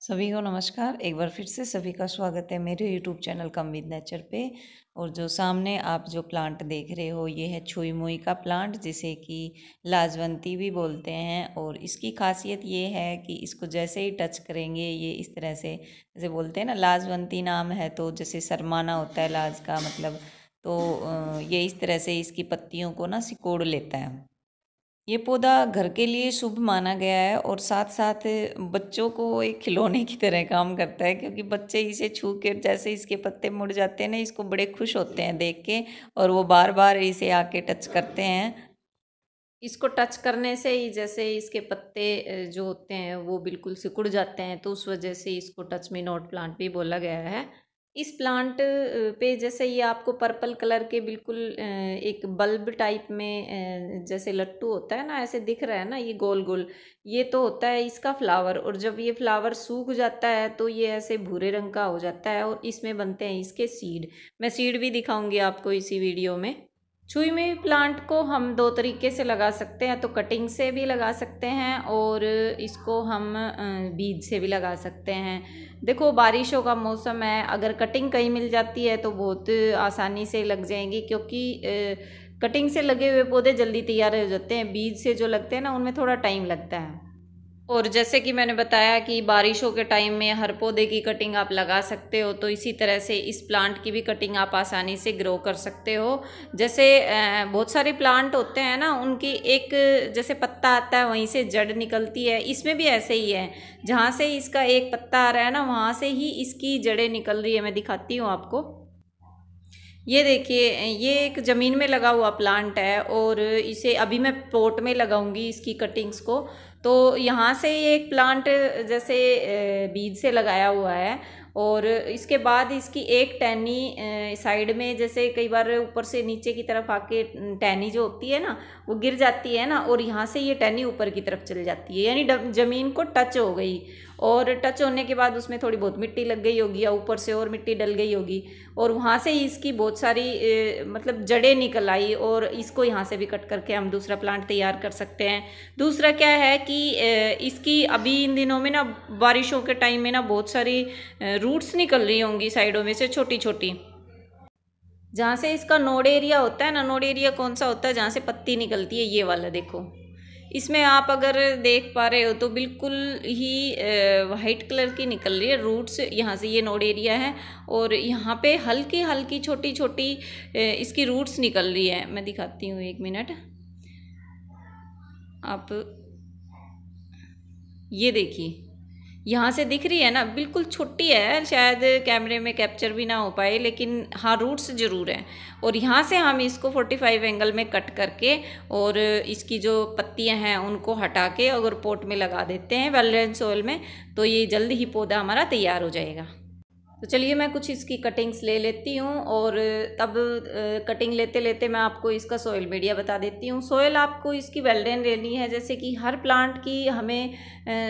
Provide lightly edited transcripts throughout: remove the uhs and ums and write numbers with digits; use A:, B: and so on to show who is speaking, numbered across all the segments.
A: सभी को नमस्कार। एक बार फिर से सभी का स्वागत है मेरे YouTube channel come with nature पे। और जो सामने आप जो प्लांट देख रहे हो ये है छुई मुई का प्लांट, जिसे कि लाजवंती भी बोलते हैं। और इसकी खासियत ये है कि इसको जैसे ही टच करेंगे ये इस तरह से, जैसे बोलते हैं ना, लाजवंती नाम है तो जैसे शर्माना होता है लाज का मतलब, तो ये इस तरह से इसकी पत्तियों को ना सिकोड़ लेता है। ये पौधा घर के लिए शुभ माना गया है और साथ साथ बच्चों को एक खिलौने की तरह काम करता है, क्योंकि बच्चे इसे छू के जैसे इसके पत्ते मुड़ जाते हैं ना, इसको बड़े खुश होते हैं देख के, और वो बार बार इसे आके टच करते हैं। इसको टच करने से ही जैसे इसके पत्ते जो होते हैं वो बिल्कुल सिकुड़ जाते हैं, तो उस वजह से इसको टच मी नॉट प्लांट भी बोला गया है। इस प्लांट पे जैसे ये आपको पर्पल कलर के बिल्कुल एक बल्ब टाइप में जैसे लट्टू होता है ना, ऐसे दिख रहा है ना, ये गोल गोल, ये तो होता है इसका फ्लावर। और जब ये फ्लावर सूख जाता है तो ये ऐसे भूरे रंग का हो जाता है और इसमें बनते हैं इसके सीड। मैं सीड भी दिखाऊंगी आपको इसी वीडियो में। छुई में प्लांट को हम दो तरीके से लगा सकते हैं, तो कटिंग से भी लगा सकते हैं और इसको हम बीज से भी लगा सकते हैं। देखो बारिशों का मौसम है, अगर कटिंग कहीं मिल जाती है तो बहुत आसानी से लग जाएंगी, क्योंकि कटिंग से लगे हुए पौधे जल्दी तैयार हो जाते हैं। बीज से जो लगते हैं ना उनमें थोड़ा टाइम लगता है। और जैसे कि मैंने बताया कि बारिशों के टाइम में हर पौधे की कटिंग आप लगा सकते हो, तो इसी तरह से इस प्लांट की भी कटिंग आप आसानी से ग्रो कर सकते हो। जैसे बहुत सारे प्लांट होते हैं ना, उनकी एक जैसे पत्ता आता है वहीं से जड़ निकलती है, इसमें भी ऐसे ही है। जहाँ से इसका एक पत्ता आ रहा है ना, वहाँ से ही इसकी जड़ें निकल रही है। मैं दिखाती हूँ आपको। ये देखिए, ये एक ज़मीन में लगा हुआ प्लांट है और इसे अभी मैं पॉट में लगाऊंगी इसकी कटिंग्स को। तो यहाँ से ये एक प्लांट जैसे बीज से लगाया हुआ है, और इसके बाद इसकी एक टहनी साइड में, जैसे कई बार ऊपर से नीचे की तरफ आके टहनी जो होती है ना वो गिर जाती है ना, और यहाँ से ये टहनी ऊपर की तरफ चली जाती है, यानी ज़मीन को टच हो गई। और टच होने के बाद उसमें थोड़ी बहुत मिट्टी लग गई होगी या ऊपर से और मिट्टी डल गई होगी, और वहाँ से ही इसकी बहुत सारी मतलब जड़ें निकल आई, और इसको यहाँ से भी कट करके हम दूसरा प्लांट तैयार कर सकते हैं। दूसरा क्या है कि इसकी अभी इन दिनों में ना, बारिशों के टाइम में ना, बहुत सारी रूट्स निकल रही होंगी साइडों में से छोटी छोटी। जहाँ से इसका नोड एरिया होता है ना, नोड एरिया कौन सा होता है, जहाँ से पत्ती निकलती है, ये वाला देखो। इसमें आप अगर देख पा रहे हो तो बिल्कुल ही वाइट कलर की निकल रही है रूट्स, यहाँ से ये नोड एरिया है, और यहाँ पे हल्की हल्की छोटी छोटी इसकी रूट्स निकल रही है। मैं दिखाती हूँ, एक मिनट। आप ये देखिए, यहाँ से दिख रही है ना, बिल्कुल छोटी है, शायद कैमरे में कैप्चर भी ना हो पाए, लेकिन हाँ रूट्स ज़रूर हैं। और यहाँ से हम इसको 45 एंगल में कट करके और इसकी जो पत्तियाँ हैं उनको हटा के अगर पॉट में लगा देते हैं वेल ड्रेन सॉइल में, तो ये जल्द ही पौधा हमारा तैयार हो जाएगा। तो चलिए मैं कुछ इसकी कटिंग्स ले लेती हूँ, और तब कटिंग लेते लेते मैं आपको इसका सॉइल मीडिया बता देती हूँ। सॉइल आपको इसकी वेल्डेन लेनी है, जैसे कि हर प्लांट की हमें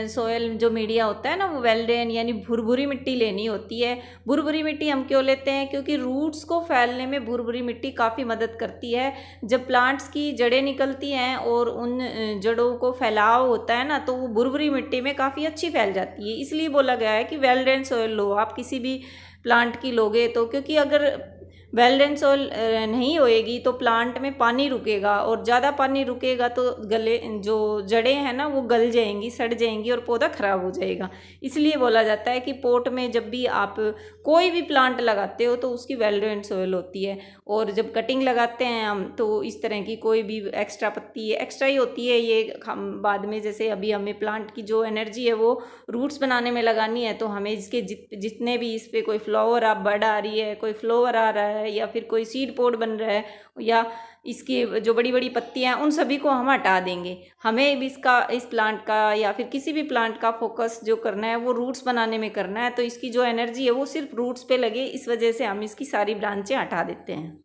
A: सॉइल जो मीडिया होता है ना वो वेल्डेन यानी भुरभुरी मिट्टी लेनी होती है। भुरभुरी मिट्टी हम क्यों लेते हैं, क्योंकि रूट्स को फैलने में भुरभुरी मिट्टी काफ़ी मदद करती है। जब प्लांट्स की जड़ें निकलती हैं और उन जड़ों को फैलाव होता है ना, तो वो भुरभुरी मिट्टी में काफ़ी अच्छी फैल जाती है। इसलिए बोला गया है कि वेल्डेन सॉइल लो आप किसी भी प्लांट की लोगे तो, क्योंकि अगर वेल ड्रेन सॉइल नहीं होएगी तो प्लांट में पानी रुकेगा, और ज़्यादा पानी रुकेगा तो गले जो जड़ें हैं ना वो गल जाएंगी, सड़ जाएंगी और पौधा ख़राब हो जाएगा। इसलिए बोला जाता है कि पोट में जब भी आप कोई भी प्लांट लगाते हो तो उसकी वेल ड्रेन सॉइल होती है। और जब कटिंग लगाते हैं हम तो इस तरह की कोई भी एक्स्ट्रा पत्ती एक्स्ट्रा ही होती है, ये हम बाद में, जैसे अभी हमें प्लांट की जो एनर्जी है वो रूट्स बनाने में लगानी है, तो हमें इसके जितने भी इस पर कोई फ्लावर आप बड़ आ रही है, कोई फ्लावर आ रहा है, या फिर कोई सीड पोड बन रहा है, या इसकी जो बड़ी बड़ी पत्तियां हैं उन सभी को हम हटा देंगे। हमें भी इस प्लांट का या फिर किसी भी प्लांट का फोकस जो करना है वो रूट्स बनाने में करना है, तो इसकी जो एनर्जी है वो सिर्फ रूट्स पे लगे, इस वजह से हम इसकी सारी ब्रांचें हटा देते हैं।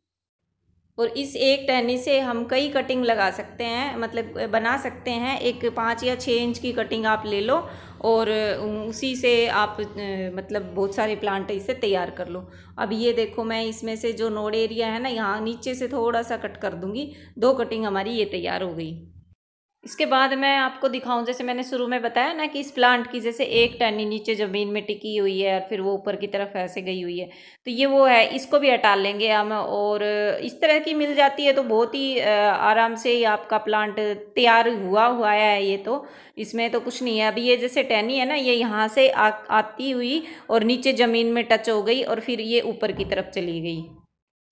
A: और इस एक टहनी से हम कई कटिंग लगा सकते हैं, मतलब बना सकते हैं। एक 5 या 6 इंच की कटिंग आप ले लो और उसी से आप मतलब बहुत सारे प्लांट इसे तैयार कर लो। अब ये देखो, मैं इसमें से जो नोड एरिया है ना, यहाँ नीचे से थोड़ा सा कट कर दूंगी, 2 कटिंग हमारी ये तैयार हो गई। इसके बाद मैं आपको दिखाऊं, जैसे मैंने शुरू में बताया ना कि इस प्लांट की जैसे एक टहनी नीचे ज़मीन में टिकी हुई है और फिर वो ऊपर की तरफ ऐसे गई हुई है, तो ये वो है, इसको भी हटा लेंगे हम। और इस तरह की मिल जाती है तो बहुत ही आराम से ही आपका प्लांट तैयार हुआ हुआ है। ये तो इसमें तो कुछ नहीं है। अभी ये जैसे टहनी है ना, ये यहाँ से आती हुई और नीचे ज़मीन में टच हो गई और फिर ये ऊपर की तरफ चली गई,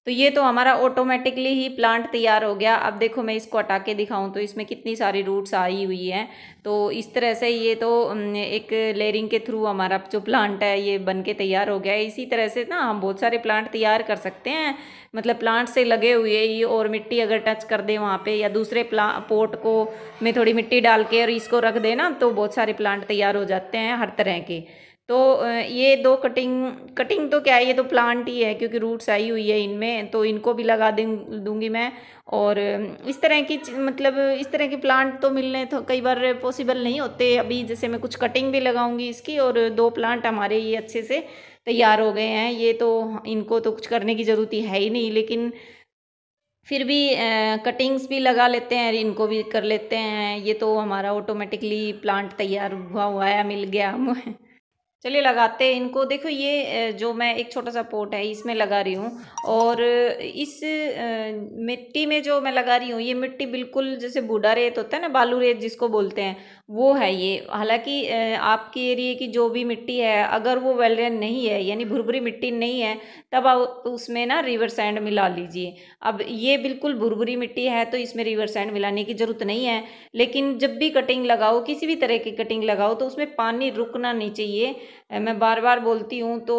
A: तो ये तो हमारा ऑटोमेटिकली ही प्लांट तैयार हो गया। अब देखो मैं इसको हटा के दिखाऊं तो इसमें कितनी सारी रूट्स आई हुई हैं। तो इस तरह से ये तो एक लेयरिंग के थ्रू हमारा जो प्लांट है ये बन के तैयार हो गया है। इसी तरह से ना हम बहुत सारे प्लांट तैयार कर सकते हैं, मतलब प्लांट से लगे हुए ही, और मिट्टी अगर टच कर दे वहाँ पे या दूसरे पोट को में थोड़ी मिट्टी डाल के और इसको रख देना तो बहुत सारे प्लांट तैयार हो जाते हैं हर तरह के। तो ये दो कटिंग तो क्या है, ये तो प्लांट ही है क्योंकि रूट्स आई हुई है इनमें, तो इनको भी लगा दूंगी मैं। और इस तरह की मतलब इस तरह के प्लांट तो मिलने तो कई बार पॉसिबल नहीं होते। अभी जैसे मैं कुछ कटिंग भी लगाऊंगी इसकी, और दो प्लांट हमारे ये अच्छे से तैयार हो गए हैं। ये तो इनको तो कुछ करने की ज़रूरत ही है ही नहीं, लेकिन फिर भी कटिंग्स भी लगा लेते हैं, इनको भी कर लेते हैं। ये तो हमारा ऑटोमेटिकली प्लांट तैयार हुआ हुआ है, मिल गया हमें। चलिए लगाते हैं इनको। देखो ये जो मैं एक छोटा सा पोट है इसमें लगा रही हूँ, और इस मिट्टी में जो मैं लगा रही हूँ ये मिट्टी बिल्कुल जैसे बूढ़ा रेत होता है ना, बालू रेत जिसको बोलते हैं, वो है ये। हालांकि आपके एरिए की जो भी मिट्टी है अगर वो वेलरेन नहीं है यानी भुरभुरी मिट्टी नहीं है, तब आप उसमें ना रिवर सैंड मिला लीजिए। अब ये बिल्कुल भुरभुरी मिट्टी है तो इसमें रिवर सैंड मिलाने की ज़रूरत नहीं है। लेकिन जब भी कटिंग लगाओ, किसी भी तरह की कटिंग लगाओ, तो उसमें पानी रुकना नहीं चाहिए। मैं बार बार बोलती हूँ। तो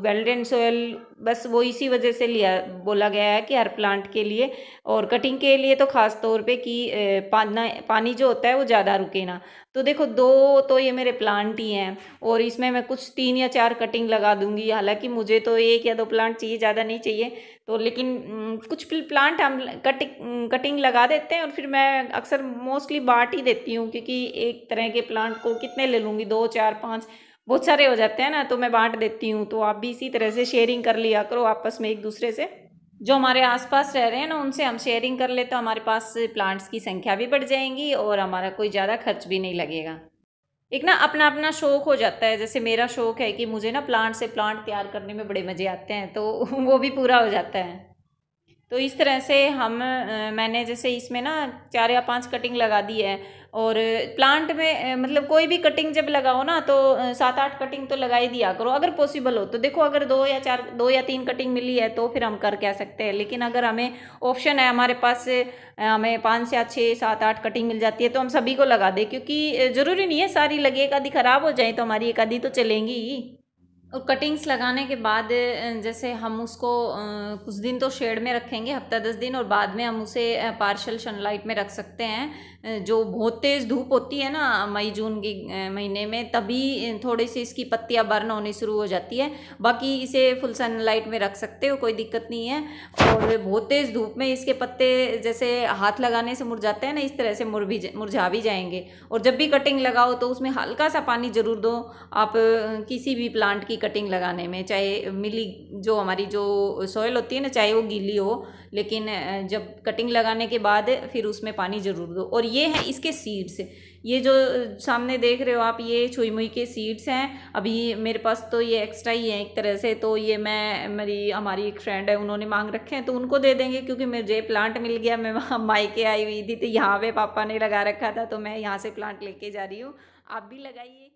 A: वेल्डेन सोयल बस वो इसी वजह से लिया बोला गया है कि हर प्लांट के लिए, और कटिंग के लिए तो ख़ास तौर पे कि पानी जो होता है वो ज़्यादा रुके ना। तो देखो दो तो ये मेरे प्लांट ही हैं, और इसमें मैं कुछ 3 या 4 कटिंग लगा दूंगी। हालांकि मुझे तो 1 या 2 प्लांट चाहिए, ज़्यादा नहीं चाहिए। तो लेकिन कुछ प्लांट हम कटिंग लगा देते हैं और फिर मैं अक्सर मोस्टली बांट ही देती हूँ, क्योंकि एक तरह के प्लांट को कितने ले लूँगी, 2 4 5 बहुत सारे हो जाते हैं ना, तो मैं बांट देती हूँ। तो आप भी इसी तरह से शेयरिंग कर लिया करो आपस में एक दूसरे से। जो हमारे आसपास रह रहे हैं ना उनसे हम शेयरिंग कर ले तो हमारे पास प्लांट्स की संख्या भी बढ़ जाएंगी और हमारा कोई ज़्यादा खर्च भी नहीं लगेगा। एक ना अपना अपना शौक हो जाता है। जैसे मेरा शौक है कि मुझे ना प्लांट से प्लांट तैयार करने में बड़े मज़े आते हैं, तो वो भी पूरा हो जाता है। तो इस तरह से मैंने जैसे इसमें ना 4 या 5 कटिंग लगा दी है। और प्लांट में मतलब कोई भी कटिंग जब लगाओ ना तो 7 8 कटिंग तो लगा ही दिया करो अगर पॉसिबल हो तो। देखो अगर 2 या 3 कटिंग मिली है तो फिर हम कर क्या सकते हैं, लेकिन अगर हमें ऑप्शन है हमारे पास से हमें 5 या 6 7 8 कटिंग मिल जाती है तो हम सभी को लगा दें, क्योंकि ज़रूरी नहीं है सारी लगे, एक आधी ख़राब हो जाए तो हमारी एक आधी तो चलेंगी ही। और कटिंग्स लगाने के बाद जैसे हम उसको कुछ दिन तो शेड में रखेंगे, हफ्ता 10 दिन, और बाद में हम उसे पार्शियल सनलाइट में रख सकते हैं। जो बहुत तेज़ धूप होती है ना मई जून की महीने में, तभी थोड़ी सी इसकी पत्तियां बर्न होनी शुरू हो जाती है। बाकी इसे फुल सनलाइट में रख सकते हो, कोई दिक्कत नहीं है। और बहुत तेज़ धूप में इसके पत्ते जैसे हाथ लगाने से मुरझाते हैं ना, इस तरह से मुरझा भी जाएंगे। और जब भी कटिंग लगाओ तो उसमें हल्का सा पानी ज़रूर दो आप किसी भी प्लांट की कटिंग लगाने में, चाहे मिली जो हमारी जो सॉइल होती है ना चाहे वो गीली हो, लेकिन जब कटिंग लगाने के बाद फिर उसमें पानी ज़रूर दो। और ये है इसके सीड्स, ये जो सामने देख रहे हो आप ये छुई मुई के सीड्स हैं। अभी मेरे पास तो ये एक्स्ट्रा ही है एक तरह से, तो ये हमारी एक फ्रेंड है उन्होंने मांग रखे हैं तो उनको दे देंगे, क्योंकि मुझे प्लांट मिल गया। मैं वहाँ मायके आई हुई थी तो यहाँ पे पापा ने लगा रखा था तो मैं यहाँ से प्लांट लेके जा रही हूँ। आप भी लगाइए।